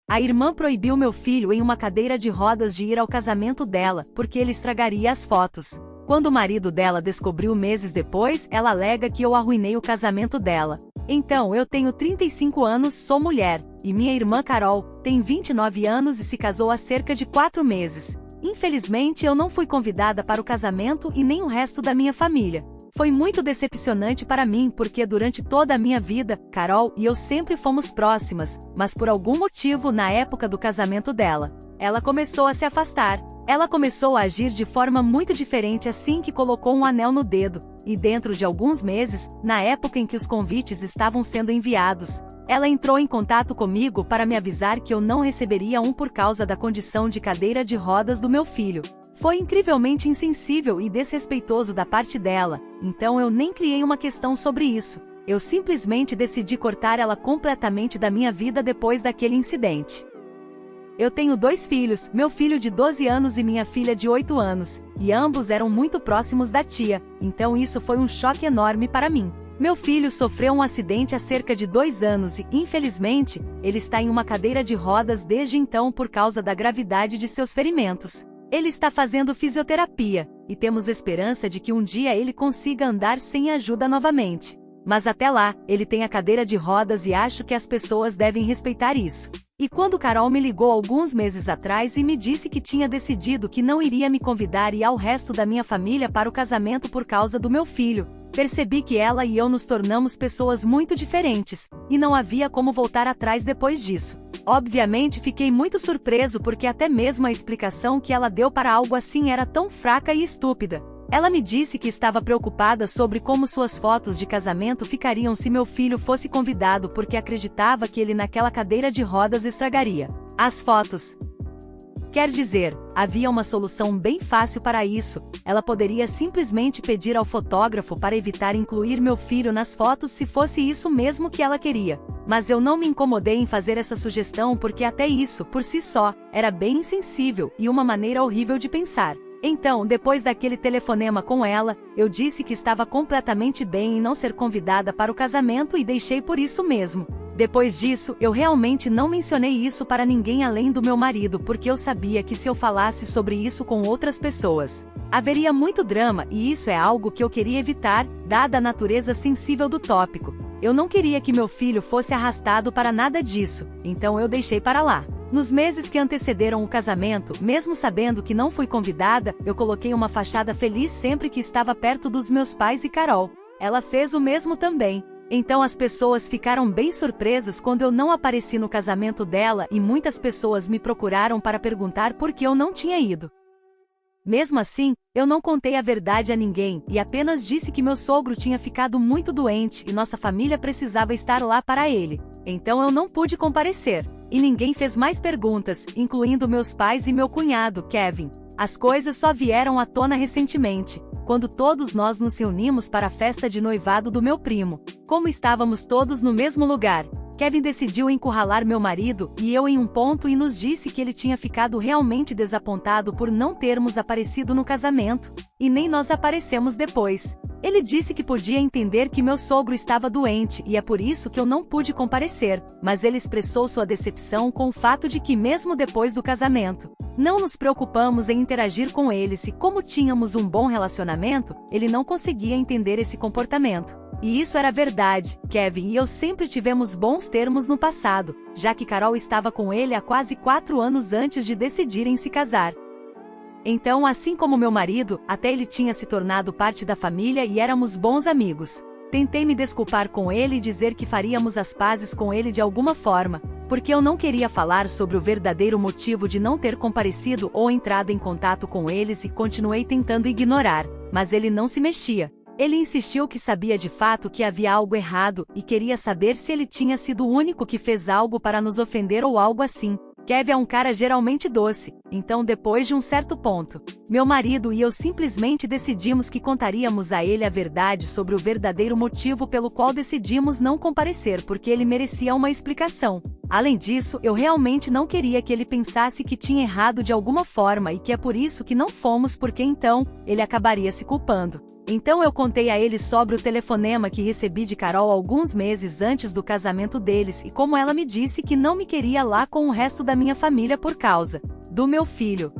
A irmã proibiu meu filho em uma cadeira de rodas de ir ao casamento dela, porque ele estragaria as fotos. Quando o marido dela descobriu meses depois, ela alega que eu arruinei o casamento dela. Então, eu tenho 35 anos, sou mulher, e minha irmã Carol tem 29 anos e se casou há cerca de 4 meses. Infelizmente, eu não fui convidada para o casamento e nem o resto da minha família. Foi muito decepcionante para mim porque durante toda a minha vida, Carol e eu sempre fomos próximas, mas por algum motivo na época do casamento dela, ela começou a se afastar. Ela começou a agir de forma muito diferente assim que colocou um anel no dedo, e dentro de alguns meses, na época em que os convites estavam sendo enviados, ela entrou em contato comigo para me avisar que eu não receberia um por causa da condição de cadeira de rodas do meu filho. Foi incrivelmente insensível e desrespeitoso da parte dela, então eu nem criei uma questão sobre isso. Eu simplesmente decidi cortar ela completamente da minha vida depois daquele incidente. Eu tenho 2 filhos, meu filho de 12 anos e minha filha de 8 anos, e ambos eram muito próximos da tia, então isso foi um choque enorme para mim. Meu filho sofreu um acidente há cerca de 2 anos e, infelizmente, ele está em uma cadeira de rodas desde então por causa da gravidade de seus ferimentos. Ele está fazendo fisioterapia, e temos esperança de que um dia ele consiga andar sem ajuda novamente. Mas até lá, ele tem a cadeira de rodas e acho que as pessoas devem respeitar isso. E quando Carol me ligou alguns meses atrás e me disse que tinha decidido que não iria me convidar e ao resto da minha família para o casamento por causa do meu filho, percebi que ela e eu nos tornamos pessoas muito diferentes, e não havia como voltar atrás depois disso. Obviamente fiquei muito surpreso porque até mesmo a explicação que ela deu para algo assim era tão fraca e estúpida. Ela me disse que estava preocupada sobre como suas fotos de casamento ficariam se meu filho fosse convidado porque acreditava que ele naquela cadeira de rodas estragaria as fotos. Quer dizer, havia uma solução bem fácil para isso, ela poderia simplesmente pedir ao fotógrafo para evitar incluir meu filho nas fotos se fosse isso mesmo que ela queria. Mas eu não me incomodei em fazer essa sugestão porque até isso, por si só, era bem insensível e uma maneira horrível de pensar. Então, depois daquele telefonema com ela, eu disse que estava completamente bem em não ser convidada para o casamento e deixei por isso mesmo. Depois disso, eu realmente não mencionei isso para ninguém além do meu marido porque eu sabia que se eu falasse sobre isso com outras pessoas, haveria muito drama e isso é algo que eu queria evitar, dada a natureza sensível do tópico. Eu não queria que meu filho fosse arrastado para nada disso, então eu deixei para lá. Nos meses que antecederam o casamento, mesmo sabendo que não fui convidada, eu coloquei uma fachada feliz sempre que estava perto dos meus pais e Carol. Ela fez o mesmo também. Então as pessoas ficaram bem surpresas quando eu não apareci no casamento dela e muitas pessoas me procuraram para perguntar por que eu não tinha ido. Mesmo assim, eu não contei a verdade a ninguém e apenas disse que meu sogro tinha ficado muito doente e nossa família precisava estar lá para ele. Então eu não pude comparecer. E ninguém fez mais perguntas, incluindo meus pais e meu cunhado, Kevin. As coisas só vieram à tona recentemente, quando todos nós nos reunimos para a festa de noivado do meu primo. Como estávamos todos no mesmo lugar, Kevin decidiu encurralar meu marido e eu em um ponto e nos disse que ele tinha ficado realmente desapontado por não termos aparecido no casamento, e nem nós aparecemos depois. Ele disse que podia entender que meu sogro estava doente e é por isso que eu não pude comparecer, mas ele expressou sua decepção com o fato de que mesmo depois do casamento, não nos preocupamos em interagir com eles e como tínhamos um bom relacionamento, ele não conseguia entender esse comportamento. E isso era verdade, Kevin e eu sempre tivemos bons termos no passado, já que Carol estava com ele há quase 4 anos antes de decidirem se casar. Então, assim como meu marido, até ele tinha se tornado parte da família e éramos bons amigos. Tentei me desculpar com ele e dizer que faríamos as pazes com ele de alguma forma, porque eu não queria falar sobre o verdadeiro motivo de não ter comparecido ou entrado em contato com eles e continuei tentando ignorar, mas ele não se mexia. Ele insistiu que sabia de fato que havia algo errado e queria saber se ele tinha sido o único que fez algo para nos ofender ou algo assim. Kevin é um cara geralmente doce, Então, depois de um certo ponto, meu marido e eu simplesmente decidimos que contaríamos a ele a verdade sobre o verdadeiro motivo pelo qual decidimos não comparecer, porque ele merecia uma explicação. Além disso, eu realmente não queria que ele pensasse que tinha errado de alguma forma e que é por isso que não fomos, porque então, ele acabaria se culpando. Então eu contei a ele sobre o telefonema que recebi de Carol alguns meses antes do casamento deles e como ela me disse que não me queria lá com o resto da minha família por causa do meu filho.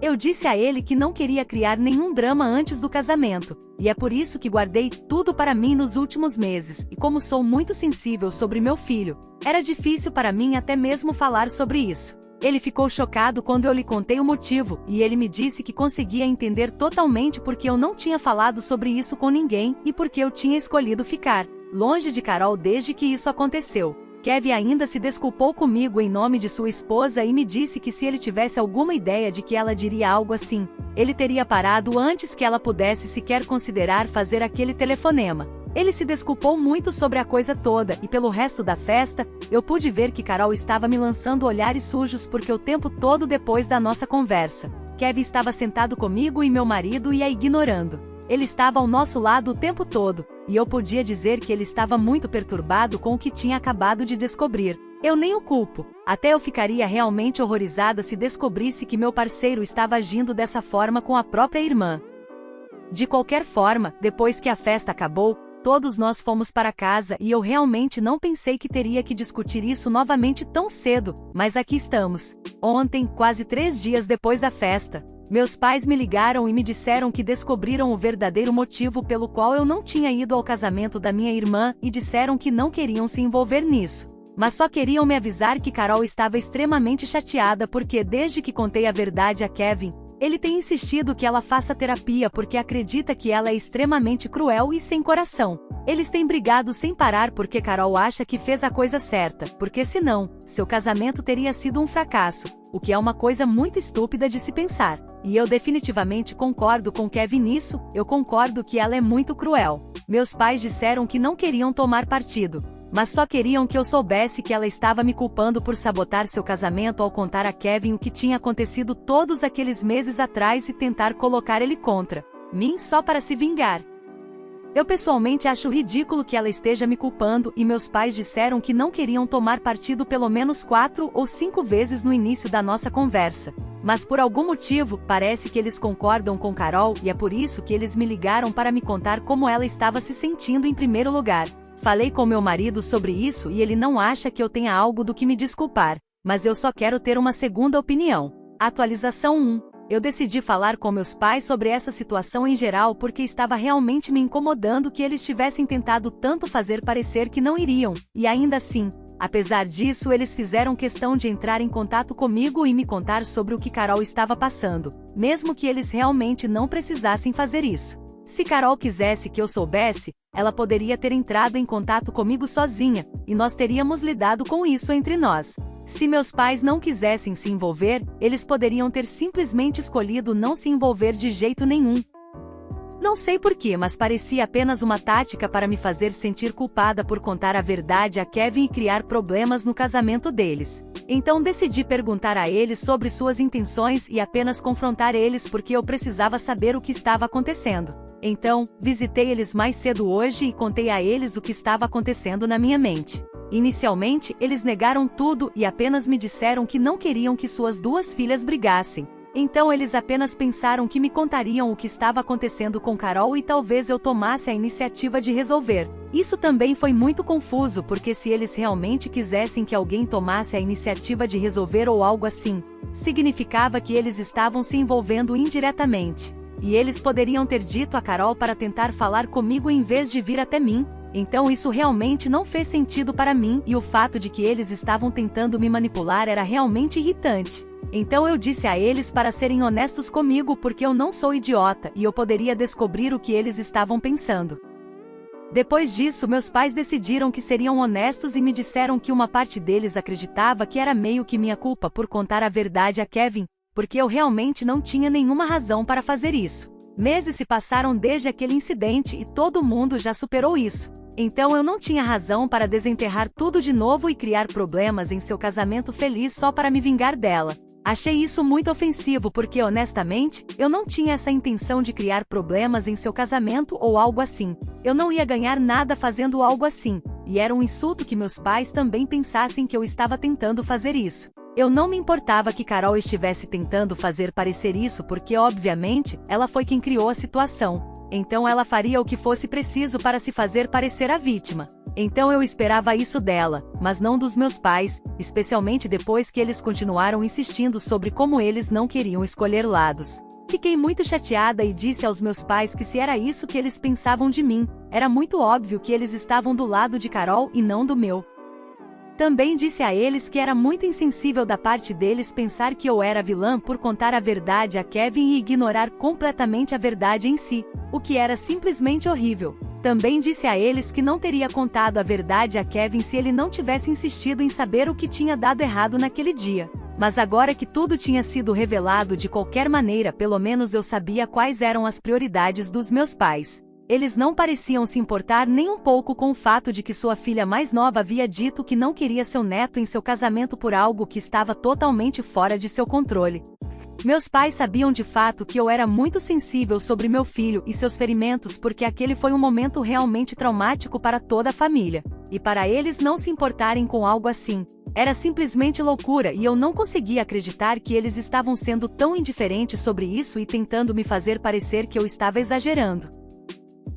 Eu disse a ele que não queria criar nenhum drama antes do casamento, e é por isso que guardei tudo para mim nos últimos meses, e como sou muito sensível sobre meu filho, era difícil para mim até mesmo falar sobre isso. Ele ficou chocado quando eu lhe contei o motivo, e ele me disse que conseguia entender totalmente porque eu não tinha falado sobre isso com ninguém, e porque eu tinha escolhido ficar longe de Carol desde que isso aconteceu. Kevin ainda se desculpou comigo em nome de sua esposa e me disse que se ele tivesse alguma ideia de que ela diria algo assim, ele teria parado antes que ela pudesse sequer considerar fazer aquele telefonema. Ele se desculpou muito sobre a coisa toda e pelo resto da festa, eu pude ver que Carol estava me lançando olhares sujos porque o tempo todo depois da nossa conversa, Kevin estava sentado comigo e meu marido e a ignorando. Ele estava ao nosso lado o tempo todo, e eu podia dizer que ele estava muito perturbado com o que tinha acabado de descobrir. Eu nem o culpo. Até eu ficaria realmente horrorizada se descobrisse que meu parceiro estava agindo dessa forma com a própria irmã. De qualquer forma, depois que a festa acabou, todos nós fomos para casa e eu realmente não pensei que teria que discutir isso novamente tão cedo, mas aqui estamos. Ontem, quase 3 dias depois da festa, meus pais me ligaram e me disseram que descobriram o verdadeiro motivo pelo qual eu não tinha ido ao casamento da minha irmã e disseram que não queriam se envolver nisso. Mas só queriam me avisar que Carol estava extremamente chateada porque desde que contei a verdade a Kevin, ele tem insistido que ela faça terapia porque acredita que ela é extremamente cruel e sem coração. Eles têm brigado sem parar porque Carol acha que fez a coisa certa, porque senão, seu casamento teria sido um fracasso, o que é uma coisa muito estúpida de se pensar. E eu definitivamente concordo com Kevin nisso, eu concordo que ela é muito cruel. Meus pais disseram que não queriam tomar partido, mas só queriam que eu soubesse que ela estava me culpando por sabotar seu casamento ao contar a Kevin o que tinha acontecido todos aqueles meses atrás e tentar colocar ele contra mim só para se vingar. Eu pessoalmente acho ridículo que ela esteja me culpando e meus pais disseram que não queriam tomar partido pelo menos 4 ou 5 vezes no início da nossa conversa. Mas por algum motivo, parece que eles concordam com Carol e é por isso que eles me ligaram para me contar como ela estava se sentindo em primeiro lugar. Falei com meu marido sobre isso e ele não acha que eu tenha algo do que me desculpar, mas eu só quero ter uma segunda opinião. Atualização 1. Eu decidi falar com meus pais sobre essa situação em geral porque estava realmente me incomodando que eles tivessem tentado tanto fazer parecer que não iriam, e ainda assim, apesar disso eles fizeram questão de entrar em contato comigo e me contar sobre o que Carol estava passando, mesmo que eles realmente não precisassem fazer isso. Se Carol quisesse que eu soubesse, ela poderia ter entrado em contato comigo sozinha, e nós teríamos lidado com isso entre nós. Se meus pais não quisessem se envolver, eles poderiam ter simplesmente escolhido não se envolver de jeito nenhum. Não sei porquê, mas parecia apenas uma tática para me fazer sentir culpada por contar a verdade a Kevin e criar problemas no casamento deles. Então decidi perguntar a eles sobre suas intenções e apenas confrontar eles porque eu precisava saber o que estava acontecendo. Então, visitei eles mais cedo hoje e contei a eles o que estava acontecendo na minha mente. Inicialmente, eles negaram tudo e apenas me disseram que não queriam que suas 2 filhas brigassem. Então eles apenas pensaram que me contariam o que estava acontecendo com Carol e talvez eu tomasse a iniciativa de resolver. Isso também foi muito confuso porque se eles realmente quisessem que alguém tomasse a iniciativa de resolver ou algo assim, significava que eles estavam se envolvendo indiretamente. E eles poderiam ter dito a Carol para tentar falar comigo em vez de vir até mim. Então isso realmente não fez sentido para mim e o fato de que eles estavam tentando me manipular era realmente irritante. Então eu disse a eles para serem honestos comigo porque eu não sou idiota e eu poderia descobrir o que eles estavam pensando. Depois disso, meus pais decidiram que seriam honestos e me disseram que uma parte deles acreditava que era meio que minha culpa por contar a verdade a Kevin, porque eu realmente não tinha nenhuma razão para fazer isso. Meses se passaram desde aquele incidente e todo mundo já superou isso. Então eu não tinha razão para desenterrar tudo de novo e criar problemas em seu casamento feliz só para me vingar dela. Achei isso muito ofensivo porque, honestamente, eu não tinha essa intenção de criar problemas em seu casamento ou algo assim. Eu não ia ganhar nada fazendo algo assim, e era um insulto que meus pais também pensassem que eu estava tentando fazer isso. Eu não me importava que Carol estivesse tentando fazer parecer isso porque, obviamente, ela foi quem criou a situação. Então ela faria o que fosse preciso para se fazer parecer a vítima. Então eu esperava isso dela, mas não dos meus pais, especialmente depois que eles continuaram insistindo sobre como eles não queriam escolher lados. Fiquei muito chateada e disse aos meus pais que se era isso que eles pensavam de mim, era muito óbvio que eles estavam do lado de Carol e não do meu. Também disse a eles que era muito insensível da parte deles pensar que eu era vilã por contar a verdade a Kevin e ignorar completamente a verdade em si, o que era simplesmente horrível. Também disse a eles que não teria contado a verdade a Kevin se ele não tivesse insistido em saber o que tinha dado errado naquele dia. Mas agora que tudo tinha sido revelado de qualquer maneira, pelo menos eu sabia quais eram as prioridades dos meus pais. Eles não pareciam se importar nem um pouco com o fato de que sua filha mais nova havia dito que não queria seu neto em seu casamento por algo que estava totalmente fora de seu controle. Meus pais sabiam de fato que eu era muito sensível sobre meu filho e seus ferimentos porque aquele foi um momento realmente traumático para toda a família. E para eles não se importarem com algo assim, era simplesmente loucura e eu não conseguia acreditar que eles estavam sendo tão indiferentes sobre isso e tentando me fazer parecer que eu estava exagerando.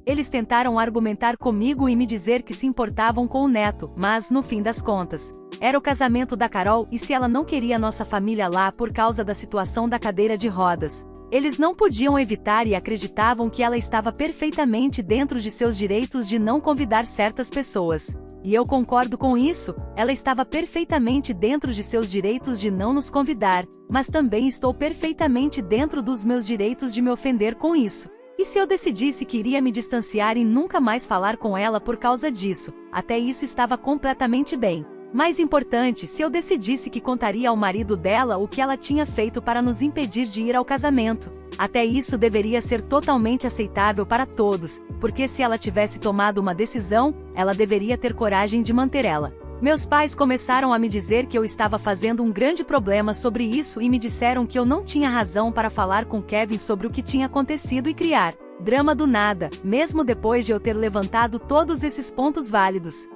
Eles tentaram argumentar comigo e me dizer que se importavam com o neto, mas, no fim das contas, era o casamento da Carol e se ela não queria nossa família lá por causa da situação da cadeira de rodas, eles não podiam evitar e acreditavam que ela estava perfeitamente dentro de seus direitos de não convidar certas pessoas. E eu concordo com isso, ela estava perfeitamente dentro de seus direitos de não nos convidar, mas também estou perfeitamente dentro dos meus direitos de me ofender com isso. E se eu decidisse que iria me distanciar e nunca mais falar com ela por causa disso, até isso estava completamente bem. Mais importante, se eu decidisse que contaria ao marido dela o que ela tinha feito para nos impedir de ir ao casamento, até isso deveria ser totalmente aceitável para todos, porque se ela tivesse tomado uma decisão, ela deveria ter coragem de manter ela. Meus pais começaram a me dizer que eu estava fazendo um grande problema sobre isso e me disseram que eu não tinha razão para falar com Kevin sobre o que tinha acontecido e criar drama do nada, mesmo depois de eu ter levantado todos esses pontos válidos.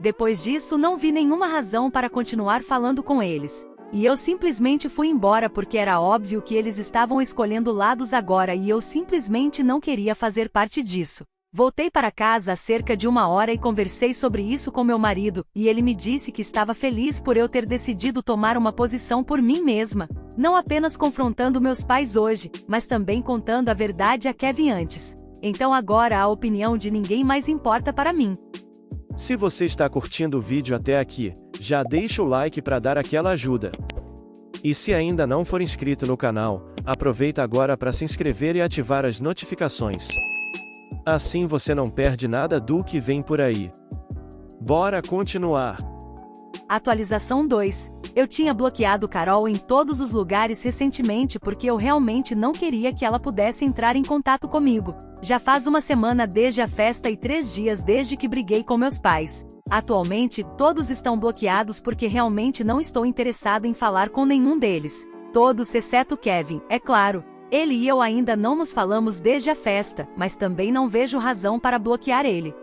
Depois disso, não vi nenhuma razão para continuar falando com eles. E eu simplesmente fui embora porque era óbvio que eles estavam escolhendo lados agora e eu simplesmente não queria fazer parte disso. Voltei para casa há cerca de 1 hora e conversei sobre isso com meu marido, e ele me disse que estava feliz por eu ter decidido tomar uma posição por mim mesma, não apenas confrontando meus pais hoje, mas também contando a verdade a Kevin antes. Então agora a opinião de ninguém mais importa para mim. Se você está curtindo o vídeo até aqui, já deixa o like para dar aquela ajuda. E se ainda não for inscrito no canal, aproveita agora para se inscrever e ativar as notificações. Assim você não perde nada do que vem por aí. Bora continuar. Atualização 2. Eu tinha bloqueado Carol em todos os lugares recentemente porque eu realmente não queria que ela pudesse entrar em contato comigo. Já faz 1 semana desde a festa e 3 dias desde que briguei com meus pais. Atualmente, todos estão bloqueados porque realmente não estou interessado em falar com nenhum deles. Todos exceto Kevin, é claro. Ele e eu ainda não nos falamos desde a festa, mas também não vejo razão para bloquear ele.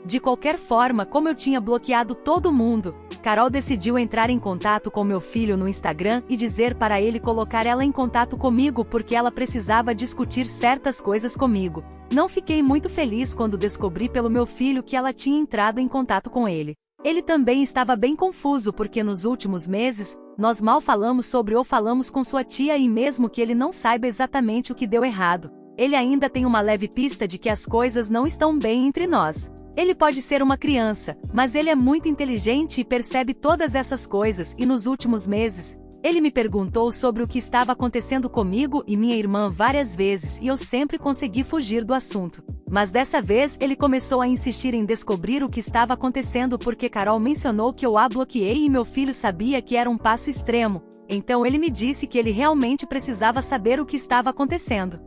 De qualquer forma, como eu tinha bloqueado todo mundo, Carol decidiu entrar em contato com meu filho no Instagram e dizer para ele colocar ela em contato comigo porque ela precisava discutir certas coisas comigo. Não fiquei muito feliz quando descobri pelo meu filho que ela tinha entrado em contato com ele. Ele também estava bem confuso porque nos últimos meses, nós mal falamos sobre ou falamos com sua tia e mesmo que ele não saiba exatamente o que deu errado, ele ainda tem uma leve pista de que as coisas não estão bem entre nós. Ele pode ser uma criança, mas ele é muito inteligente e percebe todas essas coisas e nos últimos meses, ele me perguntou sobre o que estava acontecendo comigo e minha irmã várias vezes e eu sempre consegui fugir do assunto. Mas dessa vez ele começou a insistir em descobrir o que estava acontecendo porque Carol mencionou que eu a bloqueei e meu filho sabia que era um passo extremo, então ele me disse que ele realmente precisava saber o que estava acontecendo.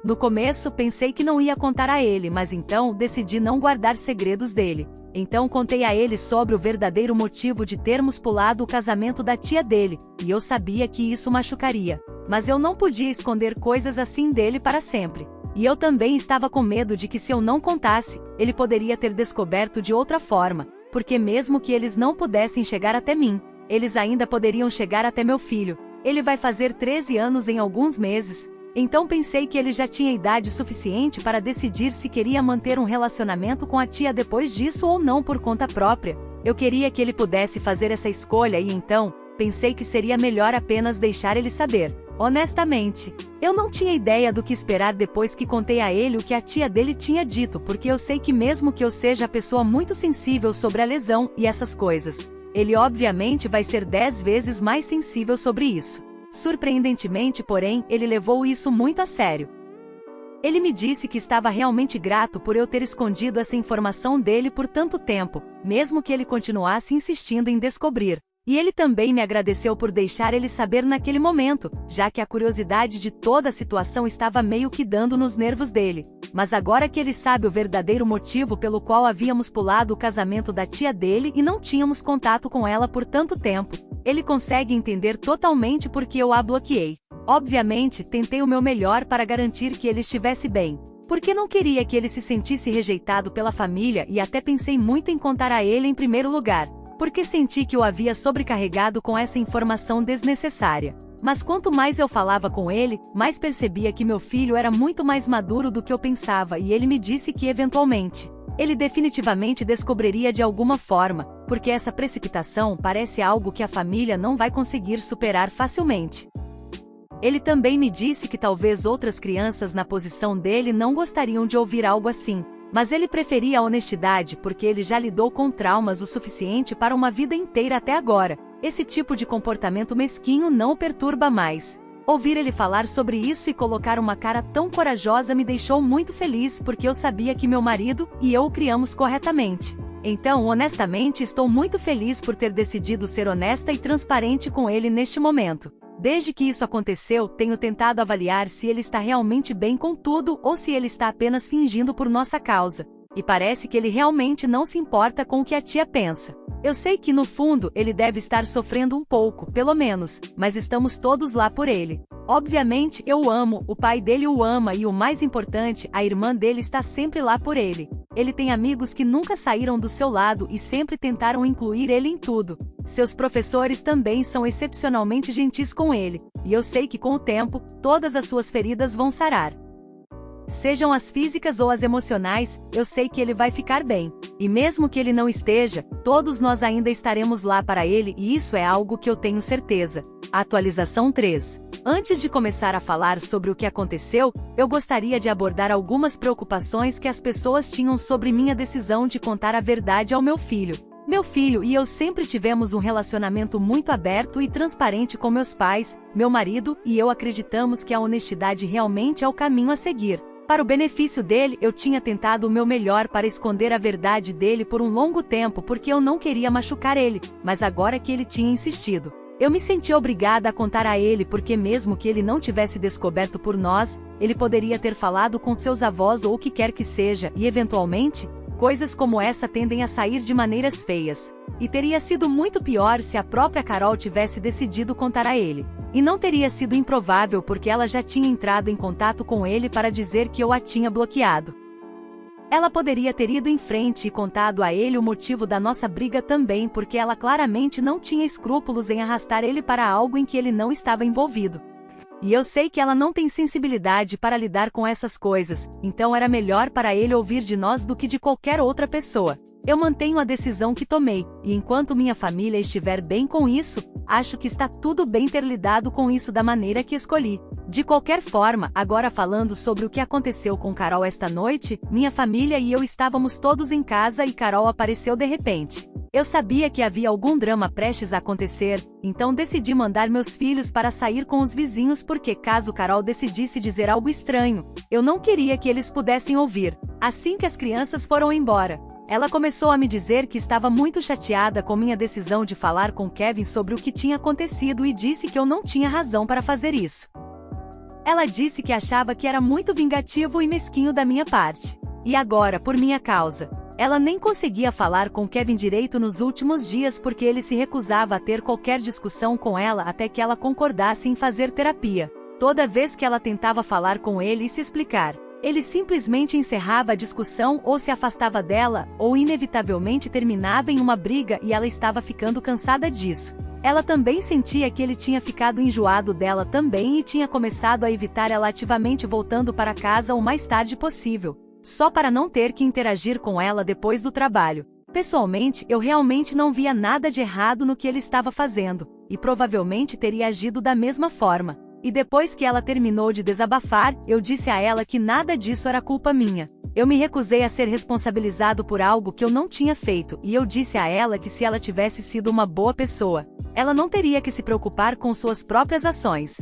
No começo, pensei que não ia contar a ele, mas então decidi não guardar segredos dele. Então contei a ele sobre o verdadeiro motivo de termos pulado o casamento da tia dele, e eu sabia que isso machucaria. Mas eu não podia esconder coisas assim dele para sempre. E eu também estava com medo de que se eu não contasse, ele poderia ter descoberto de outra forma, porque mesmo que eles não pudessem chegar até mim, eles ainda poderiam chegar até meu filho. Ele vai fazer 13 anos em alguns meses. Então pensei que ele já tinha idade suficiente para decidir se queria manter um relacionamento com a tia depois disso ou não por conta própria. Eu queria que ele pudesse fazer essa escolha e então, pensei que seria melhor apenas deixar ele saber. Honestamente, eu não tinha ideia do que esperar depois que contei a ele o que a tia dele tinha dito, porque eu sei que mesmo que eu seja a pessoa muito sensível sobre a lesão e essas coisas, ele obviamente vai ser 10 vezes mais sensível sobre isso. Surpreendentemente, porém, ele levou isso muito a sério. Ele me disse que estava realmente grato por eu ter escondido essa informação dele por tanto tempo, mesmo que ele continuasse insistindo em descobrir. E ele também me agradeceu por deixar ele saber naquele momento, já que a curiosidade de toda a situação estava meio que dando nos nervos dele. Mas agora que ele sabe o verdadeiro motivo pelo qual havíamos pulado o casamento da tia dele e não tínhamos contato com ela por tanto tempo, ele consegue entender totalmente por que eu a bloqueei. Obviamente, tentei o meu melhor para garantir que ele estivesse bem, porque não queria que ele se sentisse rejeitado pela família e até pensei muito em contar a ele em primeiro lugar, porque senti que o havia sobrecarregado com essa informação desnecessária. Mas quanto mais eu falava com ele, mais percebia que meu filho era muito mais maduro do que eu pensava e ele me disse que eventualmente, ele definitivamente descobriria de alguma forma, porque essa precipitação parece algo que a família não vai conseguir superar facilmente. Ele também me disse que talvez outras crianças na posição dele não gostariam de ouvir algo assim. Mas ele preferia a honestidade porque ele já lidou com traumas o suficiente para uma vida inteira até agora. Esse tipo de comportamento mesquinho não o perturba mais. Ouvir ele falar sobre isso e colocar uma cara tão corajosa me deixou muito feliz porque eu sabia que meu marido e eu o criamos corretamente. Então, honestamente, estou muito feliz por ter decidido ser honesta e transparente com ele neste momento. Desde que isso aconteceu, tenho tentado avaliar se ele está realmente bem com tudo ou se ele está apenas fingindo por nossa causa. E parece que ele realmente não se importa com o que a tia pensa. Eu sei que no fundo ele deve estar sofrendo um pouco, pelo menos, mas estamos todos lá por ele. Obviamente eu o amo, o pai dele o ama e o mais importante, a irmã dele está sempre lá por ele. Ele tem amigos que nunca saíram do seu lado e sempre tentaram incluir ele em tudo. Seus professores também são excepcionalmente gentis com ele, e eu sei que com o tempo, todas as suas feridas vão sarar. Sejam as físicas ou as emocionais, eu sei que ele vai ficar bem. E mesmo que ele não esteja, todos nós ainda estaremos lá para ele e isso é algo que eu tenho certeza. Atualização 3. Antes de começar a falar sobre o que aconteceu, eu gostaria de abordar algumas preocupações que as pessoas tinham sobre minha decisão de contar a verdade ao meu filho. Meu filho e eu sempre tivemos um relacionamento muito aberto e transparente com meus pais, meu marido e eu acreditamos que a honestidade realmente é o caminho a seguir. Para o benefício dele, eu tinha tentado o meu melhor para esconder a verdade dele por um longo tempo porque eu não queria machucar ele, mas agora que ele tinha insistido, eu me senti obrigada a contar a ele porque mesmo que ele não tivesse descoberto por nós, ele poderia ter falado com seus avós ou o que quer que seja e eventualmente, coisas como essa tendem a sair de maneiras feias. E teria sido muito pior se a própria Carol tivesse decidido contar a ele. E não teria sido improvável porque ela já tinha entrado em contato com ele para dizer que eu a tinha bloqueado. Ela poderia ter ido em frente e contado a ele o motivo da nossa briga também porque ela claramente não tinha escrúpulos em arrastar ele para algo em que ele não estava envolvido. E eu sei que ela não tem sensibilidade para lidar com essas coisas, então era melhor para ele ouvir de nós do que de qualquer outra pessoa. Eu mantenho a decisão que tomei, e enquanto minha família estiver bem com isso, acho que está tudo bem ter lidado com isso da maneira que escolhi. De qualquer forma, agora falando sobre o que aconteceu com Carol esta noite, minha família e eu estávamos todos em casa e Carol apareceu de repente. Eu sabia que havia algum drama prestes a acontecer, então decidi mandar meus filhos para sair com os vizinhos porque caso Carol decidisse dizer algo estranho, eu não queria que eles pudessem ouvir. Assim que as crianças foram embora, ela começou a me dizer que estava muito chateada com minha decisão de falar com Kevin sobre o que tinha acontecido e disse que eu não tinha razão para fazer isso. Ela disse que achava que era muito vingativo e mesquinho da minha parte. E agora, por minha causa. Ela nem conseguia falar com Kevin direito nos últimos dias porque ele se recusava a ter qualquer discussão com ela até que ela concordasse em fazer terapia. Toda vez que ela tentava falar com ele e se explicar, ele simplesmente encerrava a discussão ou se afastava dela, ou inevitavelmente terminava em uma briga e ela estava ficando cansada disso. Ela também sentia que ele tinha ficado enjoado dela também e tinha começado a evitar ela ativamente voltando para casa o mais tarde possível, só para não ter que interagir com ela depois do trabalho. Pessoalmente, eu realmente não via nada de errado no que ele estava fazendo, e provavelmente teria agido da mesma forma. E depois que ela terminou de desabafar, eu disse a ela que nada disso era culpa minha. Eu me recusei a ser responsabilizado por algo que eu não tinha feito, e eu disse a ela que se ela tivesse sido uma boa pessoa, ela não teria que se preocupar com suas próprias ações.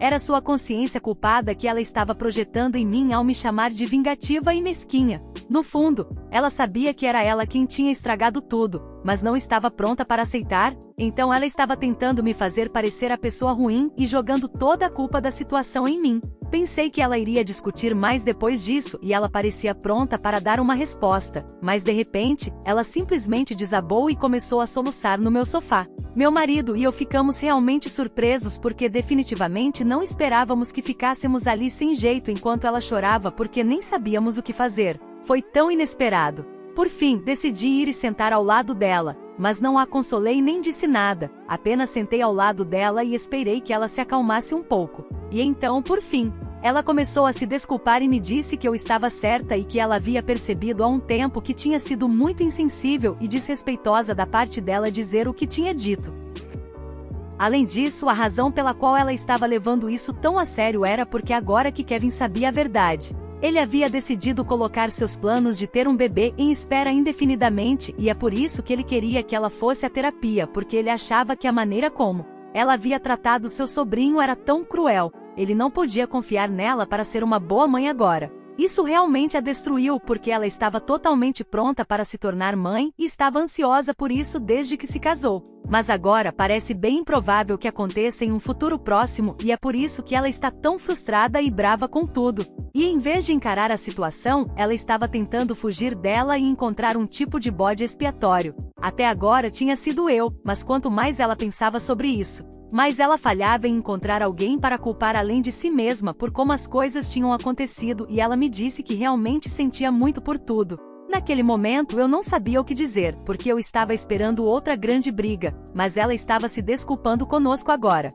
Era sua consciência culpada que ela estava projetando em mim ao me chamar de vingativa e mesquinha. No fundo, ela sabia que era ela quem tinha estragado tudo, mas não estava pronta para aceitar, então ela estava tentando me fazer parecer a pessoa ruim e jogando toda a culpa da situação em mim. Pensei que ela iria discutir mais depois disso e ela parecia pronta para dar uma resposta, mas de repente, ela simplesmente desabou e começou a soluçar no meu sofá. Meu marido e eu ficamos realmente surpresos porque definitivamente não esperávamos que ficássemos ali sem jeito enquanto ela chorava porque nem sabíamos o que fazer. Foi tão inesperado. Por fim, decidi ir e sentar ao lado dela, mas não a consolei nem disse nada, apenas sentei ao lado dela e esperei que ela se acalmasse um pouco. E então, por fim, ela começou a se desculpar e me disse que eu estava certa e que ela havia percebido há um tempo que tinha sido muito insensível e desrespeitosa da parte dela dizer o que tinha dito. Além disso, a razão pela qual ela estava levando isso tão a sério era porque agora que Kevin sabia a verdade, ele havia decidido colocar seus planos de ter um bebê em espera indefinidamente e é por isso que ele queria que ela fosse à terapia porque ele achava que a maneira como ela havia tratado seu sobrinho era tão cruel, ele não podia confiar nela para ser uma boa mãe agora. Isso realmente a destruiu porque ela estava totalmente pronta para se tornar mãe e estava ansiosa por isso desde que se casou. Mas agora parece bem improvável que aconteça em um futuro próximo e é por isso que ela está tão frustrada e brava com tudo. E em vez de encarar a situação, ela estava tentando fugir dela e encontrar um tipo de bode expiatório. Até agora tinha sido eu, mas quanto mais ela pensava sobre isso, mas ela falhava em encontrar alguém para culpar além de si mesma por como as coisas tinham acontecido e ela me disse que realmente sentia muito por tudo. Naquele momento eu não sabia o que dizer, porque eu estava esperando outra grande briga, mas ela estava se desculpando conosco agora.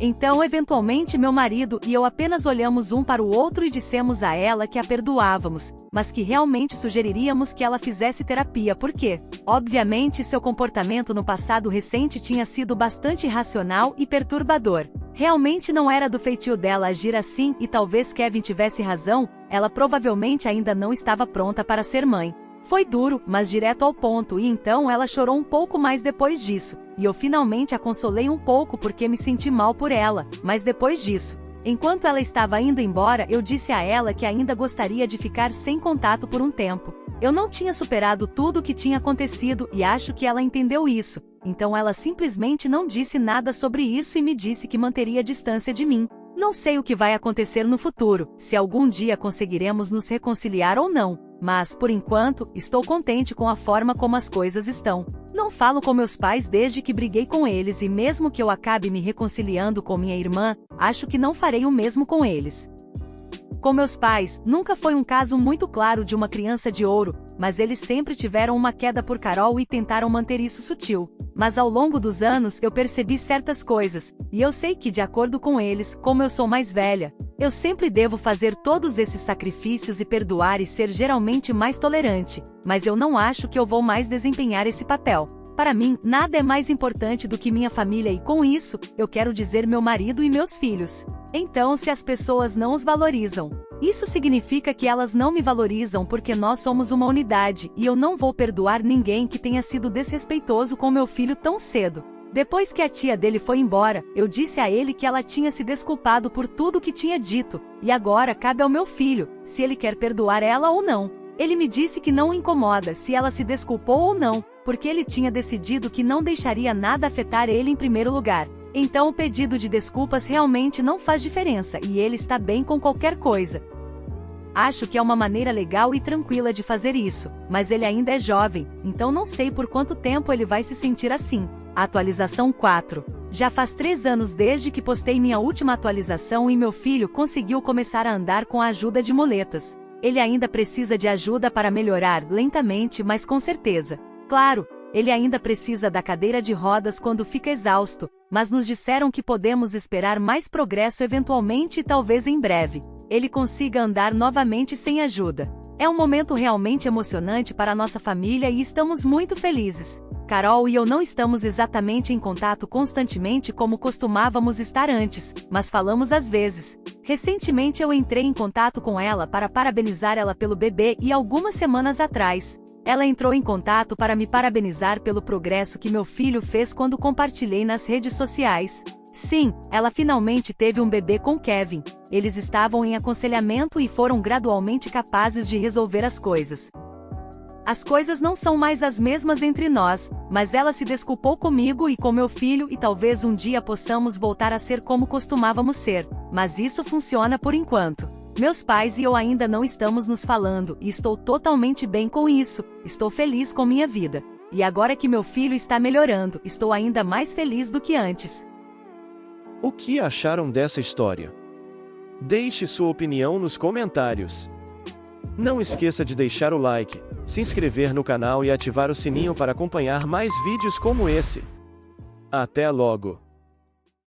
Então eventualmente meu marido e eu apenas olhamos um para o outro e dissemos a ela que a perdoávamos, mas que realmente sugeriríamos que ela fizesse terapia porque, obviamente seu comportamento no passado recente tinha sido bastante irracional e perturbador. Realmente não era do feitio dela agir assim e talvez Kevin tivesse razão, ela provavelmente ainda não estava pronta para ser mãe. Foi duro, mas direto ao ponto e então ela chorou um pouco mais depois disso, e eu finalmente a consolei um pouco porque me senti mal por ela, mas depois disso, enquanto ela estava indo embora eu disse a ela que ainda gostaria de ficar sem contato por um tempo. Eu não tinha superado tudo o que tinha acontecido e acho que ela entendeu isso, então ela simplesmente não disse nada sobre isso e me disse que manteria distância de mim. Não sei o que vai acontecer no futuro, se algum dia conseguiremos nos reconciliar ou não. Mas, por enquanto, estou contente com a forma como as coisas estão. Não falo com meus pais desde que briguei com eles e mesmo que eu acabe me reconciliando com minha irmã, acho que não farei o mesmo com eles. Com meus pais, nunca foi um caso muito claro de uma criança de ouro, mas eles sempre tiveram uma queda por Carol e tentaram manter isso sutil. Mas ao longo dos anos eu percebi certas coisas, e eu sei que de acordo com eles, como eu sou mais velha, eu sempre devo fazer todos esses sacrifícios e perdoar e ser geralmente mais tolerante, mas eu não acho que eu vou mais desempenhar esse papel. Para mim, nada é mais importante do que minha família e com isso, eu quero dizer meu marido e meus filhos. Então se as pessoas não os valorizam, isso significa que elas não me valorizam porque nós somos uma unidade e eu não vou perdoar ninguém que tenha sido desrespeitoso com meu filho tão cedo. Depois que a tia dele foi embora, eu disse a ele que ela tinha se desculpado por tudo o que tinha dito, e agora cabe ao meu filho, se ele quer perdoar ela ou não. Ele me disse que não o incomoda se ela se desculpou ou não, porque ele tinha decidido que não deixaria nada afetar ele em primeiro lugar. Então o pedido de desculpas realmente não faz diferença e ele está bem com qualquer coisa. Acho que é uma maneira legal e tranquila de fazer isso, mas ele ainda é jovem, então não sei por quanto tempo ele vai se sentir assim. Atualização 4. Já faz 3 anos desde que postei minha última atualização e meu filho conseguiu começar a andar com a ajuda de muletas. Ele ainda precisa de ajuda para melhorar, lentamente, mas com certeza. Claro, ele ainda precisa da cadeira de rodas quando fica exausto, mas nos disseram que podemos esperar mais progresso eventualmente e talvez em breve ele consiga andar novamente sem ajuda. É um momento realmente emocionante para a nossa família e estamos muito felizes. Carol e eu não estamos exatamente em contato constantemente como costumávamos estar antes, mas falamos às vezes. Recentemente eu entrei em contato com ela para parabenizar ela pelo bebê e algumas semanas atrás, ela entrou em contato para me parabenizar pelo progresso que meu filho fez quando compartilhei nas redes sociais. Sim, ela finalmente teve um bebê com Kevin. Eles estavam em aconselhamento e foram gradualmente capazes de resolver as coisas. As coisas não são mais as mesmas entre nós, mas ela se desculpou comigo e com meu filho e talvez um dia possamos voltar a ser como costumávamos ser, mas isso funciona por enquanto. Meus pais e eu ainda não estamos nos falando e estou totalmente bem com isso, estou feliz com minha vida. E agora que meu filho está melhorando, estou ainda mais feliz do que antes. O que acharam dessa história? Deixe sua opinião nos comentários. Não esqueça de deixar o like, se inscrever no canal e ativar o sininho para acompanhar mais vídeos como esse. Até logo!